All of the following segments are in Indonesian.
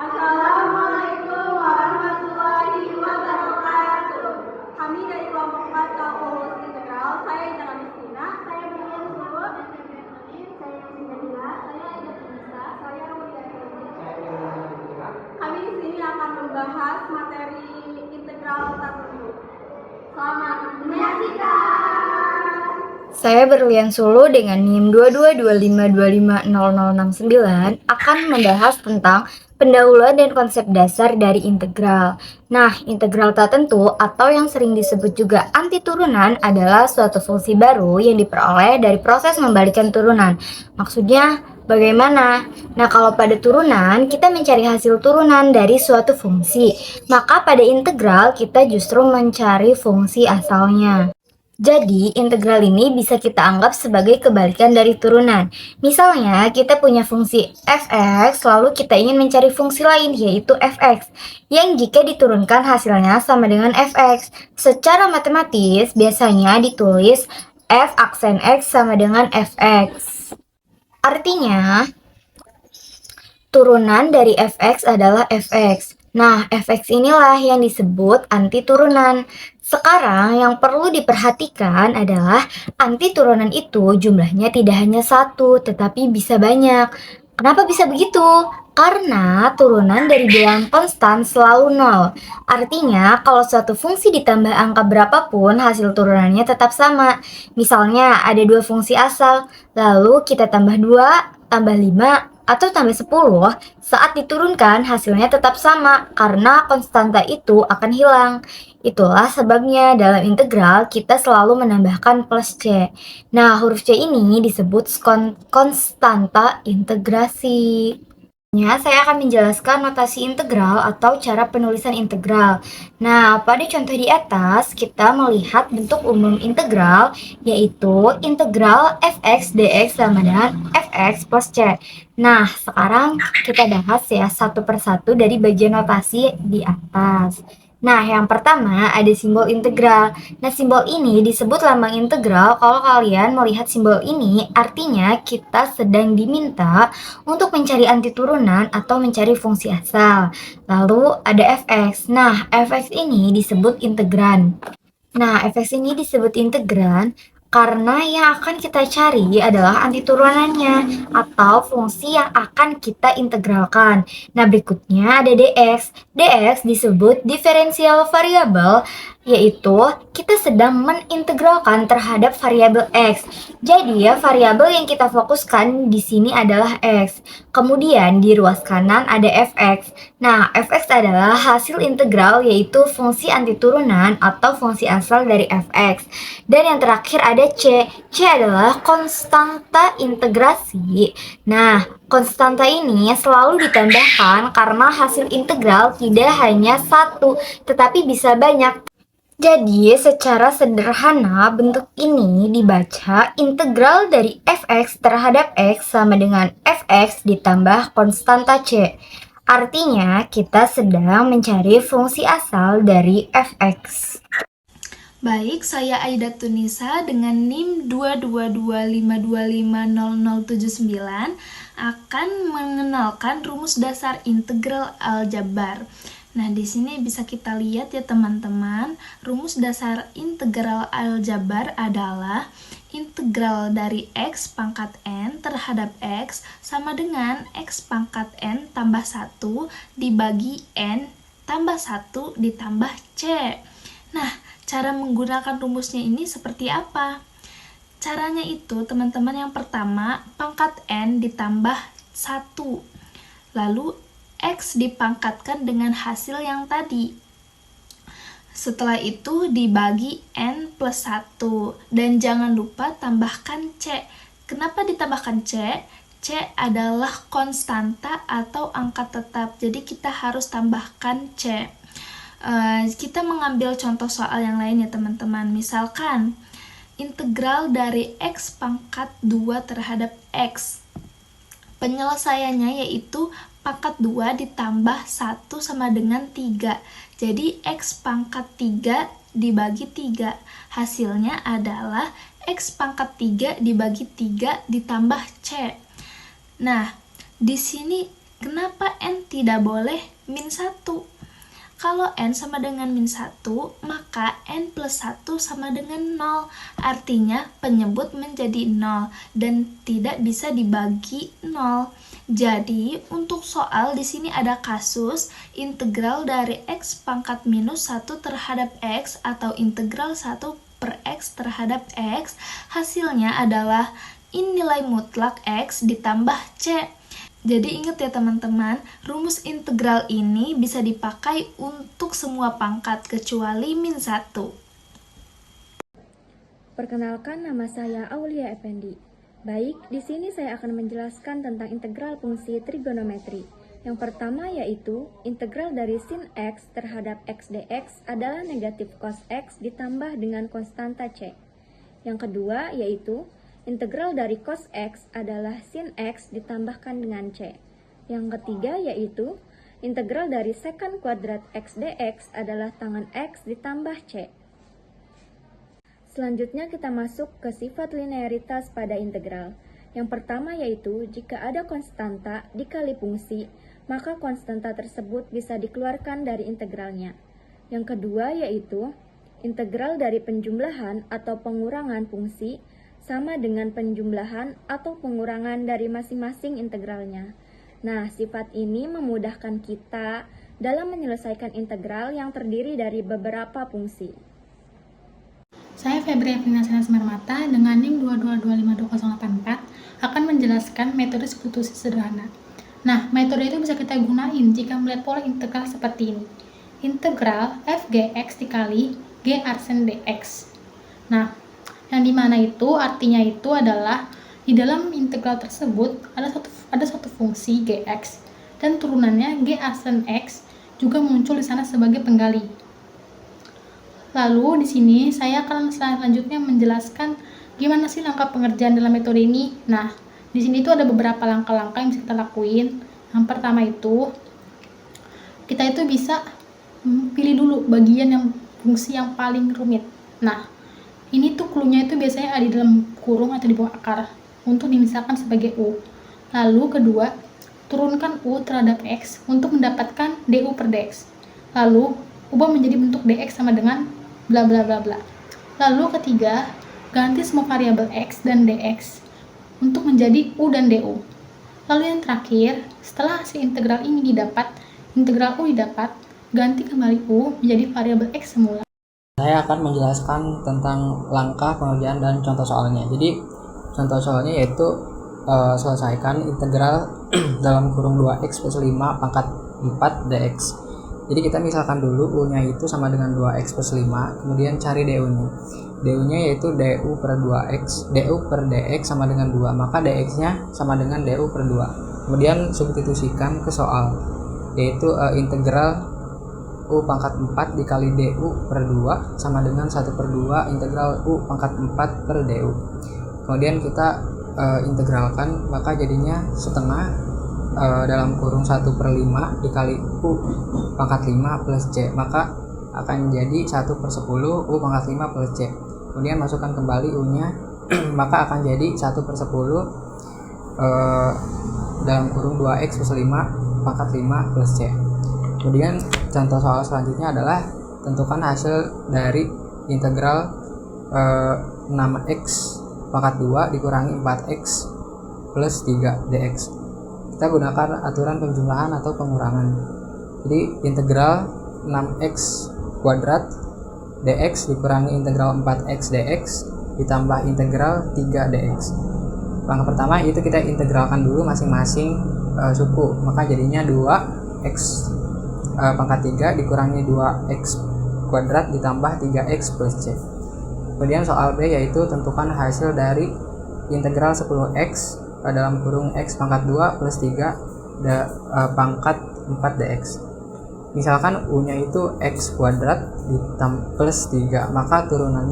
Assalamualaikum warahmatullahi wabarakatuh. Kami dari kelompok 4 Kalkulus Integral. Saya Intan Amistina. Saya Brian Subo. Saya Sinadila. Saya Aida Tunisa. Saya Wuliana. Kami di sini akan membahas materi integral tertentu. Selamat menyaksikan. Saya Berlian Sulu dengan NIM 2225250069 akan membahas tentang pendahuluan dan konsep dasar dari integral. Nah, integral tak tentu atau yang sering disebut juga antiturunan adalah suatu fungsi baru yang diperoleh dari proses membalikan turunan. Maksudnya bagaimana? Nah, kalau pada turunan, kita mencari hasil turunan dari suatu fungsi. Maka pada integral, kita justru mencari fungsi asalnya. Jadi, integral ini bisa kita anggap sebagai kebalikan dari turunan. Misalnya, kita punya fungsi fx, lalu kita ingin mencari fungsi lain, yaitu fx, yang jika diturunkan hasilnya sama dengan fx. Secara matematis, biasanya ditulis f aksen x sama dengan fx. Artinya, turunan dari fx adalah fx. Nah, fx inilah yang disebut antiturunan. Sekarang yang perlu diperhatikan adalah antiturunan itu jumlahnya tidak hanya satu, tetapi bisa banyak. Kenapa bisa begitu? Karena turunan dari bilangan konstan selalu nol. Artinya, kalau suatu fungsi ditambah angka berapapun, hasil turunannya tetap sama. Misalnya, ada dua fungsi asal, lalu kita tambah 2, tambah 5, atau tambah 10, saat diturunkan hasilnya tetap sama karena konstanta itu akan hilang. Itulah sebabnya dalam integral kita selalu menambahkan plus C. Nah, huruf C ini disebut konstanta integrasi. Saya akan menjelaskan notasi integral atau cara penulisan integral. Nah, pada contoh di atas, kita melihat bentuk umum integral, yaitu integral fx dx sama dengan fx plus c. Nah, sekarang kita bahas ya satu persatu dari bagian notasi di atas. Nah, yang pertama ada simbol integral. Nah, simbol ini disebut lambang integral. Kalau kalian melihat simbol ini, artinya kita sedang diminta untuk mencari antiturunan atau mencari fungsi asal. Lalu ada fx. Nah, fx ini disebut integran. Nah, fx ini disebut integran karena yang akan kita cari adalah antiturunannya atau fungsi yang akan kita integralkan. Nah, berikutnya ada dx. Dx disebut diferensial variabel, yaitu kita sedang menintegralkan terhadap variabel x. Jadi ya, variabel yang kita fokuskan di sini adalah x. Kemudian di ruas kanan ada fx. Nah, fx adalah hasil integral, yaitu fungsi antiturunan atau fungsi asal dari fx. Dan yang terakhir ada c. C adalah konstanta integrasi. Nah, konstanta ini selalu ditambahkan karena hasil integral tidak hanya satu, tetapi bisa banyak. Jadi, secara sederhana, bentuk ini dibaca integral dari fx terhadap x sama dengan fx ditambah konstanta c. Artinya, kita sedang mencari fungsi asal dari fx. Baik, saya Aida Tunisa dengan NIM 2225250079 akan mengenalkan rumus dasar integral aljabar. Nah, di sini bisa kita lihat ya teman-teman, rumus dasar integral aljabar adalah integral dari x pangkat n terhadap x sama dengan x pangkat n tambah 1 dibagi n tambah 1 ditambah c. Nah, cara menggunakan rumusnya ini seperti apa? Caranya itu teman-teman, yang pertama pangkat n ditambah 1. Lalu x dipangkatkan dengan hasil yang tadi. Setelah itu dibagi n plus 1. Dan jangan lupa tambahkan c. Kenapa ditambahkan c? C adalah konstanta atau angka tetap. Jadi kita harus tambahkan c. Kita mengambil contoh soal yang lain ya teman-teman. Misalkan integral dari x pangkat 2 terhadap x. Penyelesaiannya yaitu pangkat 2 ditambah 1 sama dengan 3. Jadi x pangkat 3 dibagi 3. Hasilnya adalah x pangkat 3 dibagi 3 ditambah c. Nah, di sini Kenapa N tidak boleh min 1? Kalau N sama dengan min 1, maka N plus 1 sama dengan 0. Artinya penyebut menjadi 0 dan tidak bisa dibagi 0. Jadi, untuk soal di sini ada kasus integral dari X pangkat minus 1 terhadap X atau integral 1 per X terhadap X. Hasilnya adalah in nilai mutlak X ditambah C. Jadi ingat ya teman-teman, rumus integral ini bisa dipakai untuk semua pangkat kecuali min 1. Perkenalkan, nama saya Aulia Effendi. Baik, di sini saya akan menjelaskan tentang integral fungsi trigonometri. Yang pertama yaitu integral dari sin X terhadap X dx adalah negatif cos X ditambah dengan konstanta C. Yang kedua yaitu integral dari cos X adalah sin X ditambahkan dengan C. Yang ketiga yaitu integral dari secant kuadrat X dx adalah tangan X ditambah C. Selanjutnya kita masuk ke sifat linearitas pada integral. Yang pertama yaitu jika ada konstanta dikali fungsi, maka konstanta tersebut bisa dikeluarkan dari integralnya. Yang kedua yaitu integral dari penjumlahan atau pengurangan fungsi sama dengan penjumlahan atau pengurangan dari masing-masing integralnya. Nah, sifat ini memudahkan kita dalam menyelesaikan integral yang terdiri dari beberapa fungsi. Saya Febri Aprinasena Semarmata dengan NIM 222520084 akan menjelaskan metode substitusi sederhana. Nah, metode itu bisa kita gunain jika melihat pola integral seperti ini. Integral f gx dikali g arsen dx. Nah, yang dimana itu artinya itu adalah di dalam integral tersebut ada satu fungsi gx dan turunannya g arsen x juga muncul di sana sebagai penggali. Lalu di sini saya akan selanjutnya menjelaskan gimana sih langkah pengerjaan dalam metode ini. Nah, di sini itu ada beberapa langkah-langkah yang bisa kita lakuin. Yang pertama itu kita itu bisa pilih dulu bagian yang fungsi yang paling rumit. Nah, ini tuh clue-nya itu biasanya ada di dalam kurung atau di bawah akar untuk dimisalkan sebagai U. Lalu kedua, turunkan U terhadap X untuk mendapatkan du per dx. Lalu ubah menjadi bentuk dx sama dengan bla bla bla bla. Lalu ketiga, ganti semua variabel x dan dx untuk menjadi u dan du. Lalu yang terakhir, setelah hasil integral ini didapat, integral u didapat, ganti kembali u menjadi variabel x semula. Saya akan menjelaskan tentang langkah pengerjaan dan contoh soalnya. Jadi contoh soalnya yaitu selesaikan integral dalam kurung 2x plus 5 pangkat 4 dx. Jadi kita misalkan dulu U-nya itu sama dengan 2x plus 5, kemudian cari du-nya. Du-nya yaitu du per 2x, du per dx sama dengan 2, maka dx-nya sama dengan du per 2. Kemudian substitusikan ke soal, yaitu integral U pangkat 4 dikali du per 2 sama dengan 1 per 2 integral U pangkat 4 per du. Kemudian kita integralkan, maka jadinya setengah dalam kurung 1 per 5 dikali U pangkat 5 plus C, maka akan jadi 1 per 10 U pangkat 5 plus C. Kemudian masukkan kembali U nya maka akan jadi 1 per 10 dalam kurung 2x plus 5 pangkat 5 plus C. Kemudian contoh soal selanjutnya adalah tentukan hasil dari integral 6x pangkat 2 dikurangi 4x plus 3 dx. Kita gunakan aturan penjumlahan atau pengurangan. Jadi integral 6x kuadrat dx dikurangi integral 4x dx ditambah integral 3 dx. Langkah pertama itu kita integralkan dulu masing-masing suku, maka jadinya 2x pangkat 3 dikurangi 2x kuadrat ditambah 3x plus c. Kemudian soal B yaitu tentukan hasil dari integral 10x dalam kurung x pangkat 2 plus 3 pangkat 4 dx. Misalkan u-nya itu x kuadrat plus 3, maka turunan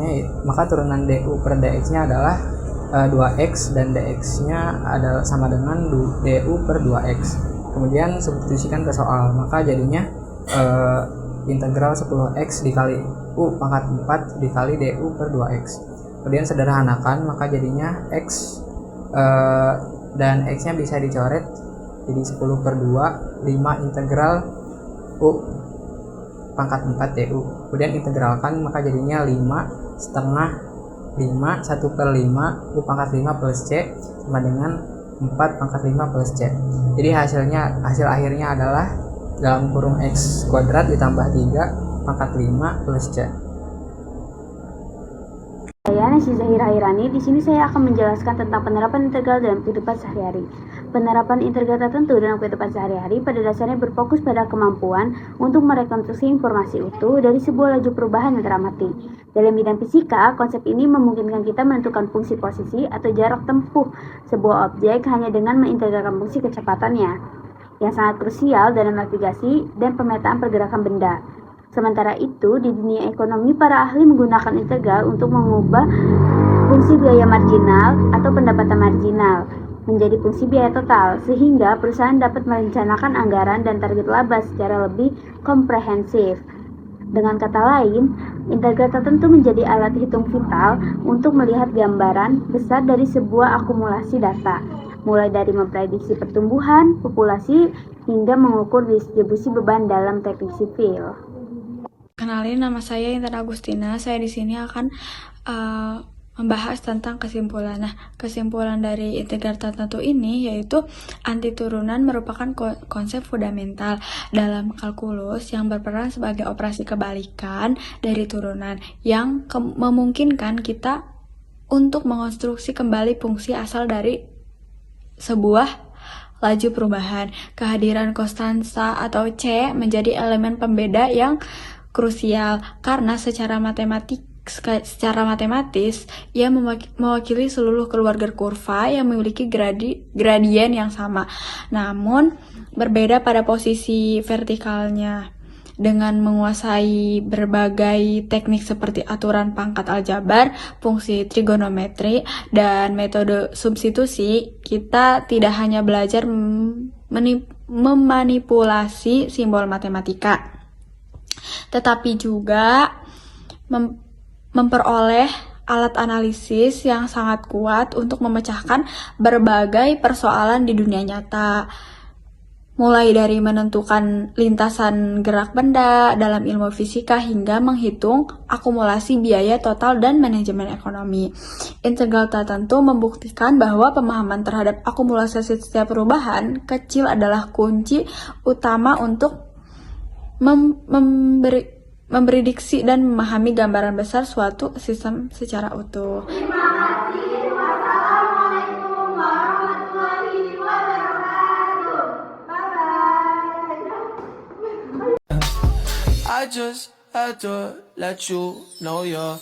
du per dx-nya adalah 2x dan dx-nya adalah sama dengan du per 2x. Kemudian substitusikan ke soal, maka jadinya integral 10x dikali u pangkat 4 dikali du per 2x. Kemudian sederhanakan, maka jadinya x dan x-nya bisa dicoret jadi 10 per 2, 5 integral U pangkat 4 DU. Kemudian integralkan, maka jadinya 5 setengah 5, 1 per 5 U pangkat 5 plus C sama dengan 4 pangkat 5 plus C. Jadi hasil akhirnya adalah dalam kurung X kuadrat ditambah 3 pangkat 5 plus C. Saya Nasy Zahira Irani. Di sini saya akan menjelaskan tentang penerapan integral dalam kehidupan sehari-hari. Penerapan integral tertentu dalam kehidupan sehari-hari pada dasarnya berfokus pada kemampuan untuk merekonstruksi informasi utuh dari sebuah laju perubahan yang teramati. Dalam bidang fisika, konsep ini memungkinkan kita menentukan fungsi posisi atau jarak tempuh sebuah objek hanya dengan mengintegralkan fungsi kecepatannya, yang sangat krusial dalam navigasi dan pemetaan pergerakan benda. Sementara itu, di dunia ekonomi, para ahli menggunakan integral untuk mengubah fungsi biaya marginal atau pendapatan marginal menjadi fungsi biaya total, sehingga perusahaan dapat merencanakan anggaran dan target laba secara lebih komprehensif. Dengan kata lain, integral tertentu menjadi alat hitung vital untuk melihat gambaran besar dari sebuah akumulasi data, mulai dari memprediksi pertumbuhan, populasi, hingga mengukur distribusi beban dalam teknik sipil. Kenalin, nama saya Intan Agustina. Saya di sini akan membahas tentang kesimpulan. Nah, kesimpulan dari integral tertentu ini yaitu anti turunan merupakan konsep fundamental dalam kalkulus yang berperan sebagai operasi kebalikan dari turunan yang memungkinkan kita untuk mengonstruksi kembali fungsi asal dari sebuah laju perubahan. Kehadiran konstansa atau C menjadi elemen pembeda yang krusial karena secara matematis ia mewakili seluruh keluarga kurva yang memiliki gradien yang sama, namun berbeda pada posisi vertikalnya. Dengan menguasai berbagai teknik seperti aturan pangkat aljabar, fungsi trigonometri, dan metode substitusi, kita tidak hanya belajar memanipulasi simbol matematika, tetapi juga memperoleh alat analisis yang sangat kuat untuk memecahkan berbagai persoalan di dunia nyata, mulai dari menentukan lintasan gerak benda dalam ilmu fisika hingga menghitung akumulasi biaya total dan manajemen ekonomi. Integral tertentu membuktikan bahwa pemahaman terhadap akumulasi setiap perubahan kecil adalah kunci utama untuk memprediksi dan memahami gambaran besar suatu sistem secara utuh. Terima kasih. Wassalamualaikum warahmatullahi wabarakatuh. Bye-bye. I just had to let you know you're